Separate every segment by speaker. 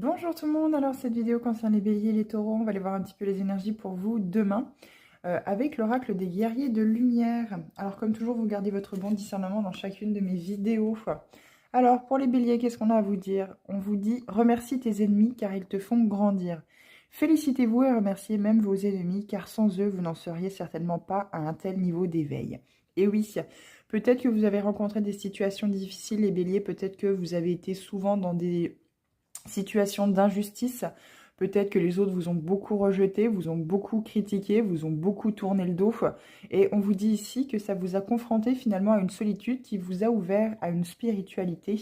Speaker 1: Bonjour tout le monde, alors cette vidéo concerne les béliers et les taureaux, on va aller voir un petit peu les énergies pour vous demain avec l'oracle des guerriers de lumière. Alors comme toujours, vous gardez votre bon discernement dans chacune de mes vidéos. Alors pour les béliers, qu'est-ce qu'on a à vous dire? On vous dit remercie tes ennemis car ils te font grandir. Félicitez-vous et remerciez même vos ennemis car sans eux, vous n'en seriez certainement pas à un tel niveau d'éveil. Et oui, peut-être que vous avez rencontré des situations difficiles les béliers, peut-être que vous avez été souvent dans des situation d'injustice. Peut-être que les autres vous ont beaucoup rejeté, vous ont beaucoup critiqué, vous ont beaucoup tourné le dos. Et on vous dit ici que ça vous a confronté finalement à une solitude qui vous a ouvert à une spiritualité,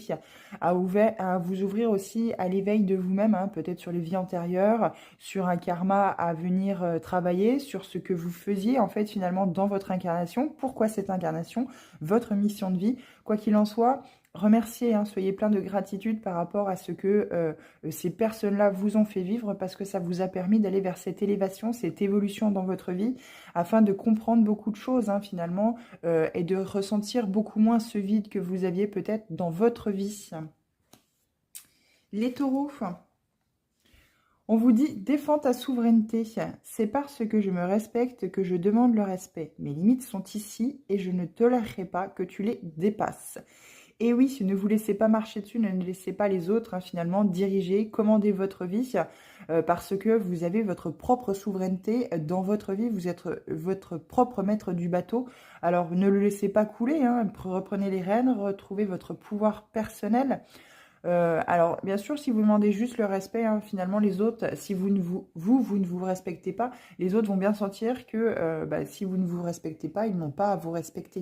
Speaker 1: à vous ouvrir aussi à l'éveil de vous-même, hein, peut-être sur les vies antérieures, sur un karma à venir travailler, sur ce que vous faisiez en fait finalement dans votre incarnation. Pourquoi cette incarnation? Votre mission de vie. Quoi qu'il en soit, remerciez, hein, soyez plein de gratitude par rapport à ce que ces personnes-là vous ont fait vivre parce que ça vous a permis d'aller vers cette élévation, cette évolution dans votre vie afin de comprendre beaucoup de choses hein, finalement et de ressentir beaucoup moins ce vide que vous aviez peut-être dans votre vie. Les taureaux, on vous dit défends ta souveraineté. C'est parce que je me respecte que je demande le respect. Mes limites sont ici et je ne tolérerai pas que tu les dépasses. Et oui, ne vous laissez pas marcher dessus, ne laissez pas les autres hein, finalement diriger, commander votre vie, parce que vous avez votre propre souveraineté dans votre vie, vous êtes votre propre maître du bateau. Alors ne le laissez pas couler, hein, reprenez les rênes, retrouvez votre pouvoir personnel. Alors, bien sûr, si vous demandez juste le respect, hein, finalement, les autres, si vous ne vous respectez pas, les autres vont bien sentir que si vous ne vous respectez pas, ils n'ont pas à vous respecter.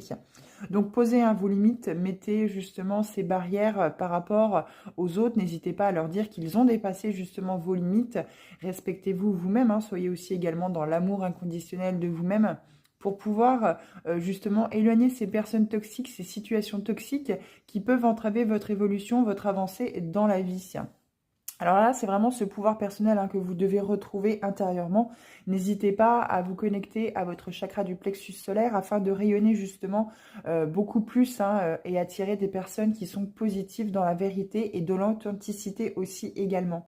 Speaker 1: Donc, posez hein, vos limites, mettez justement ces barrières par rapport aux autres. N'hésitez pas à leur dire qu'ils ont dépassé justement vos limites. Respectez-vous vous-même, hein, soyez aussi également dans l'amour inconditionnel de vous-même pour pouvoir justement éloigner ces personnes toxiques, ces situations toxiques qui peuvent entraver votre évolution, votre avancée dans la vie. Alors là, c'est vraiment ce pouvoir personnel hein, que vous devez retrouver intérieurement. N'hésitez pas à vous connecter à votre chakra du plexus solaire afin de rayonner justement beaucoup plus hein, et attirer des personnes qui sont positives dans la vérité et de l'authenticité aussi également.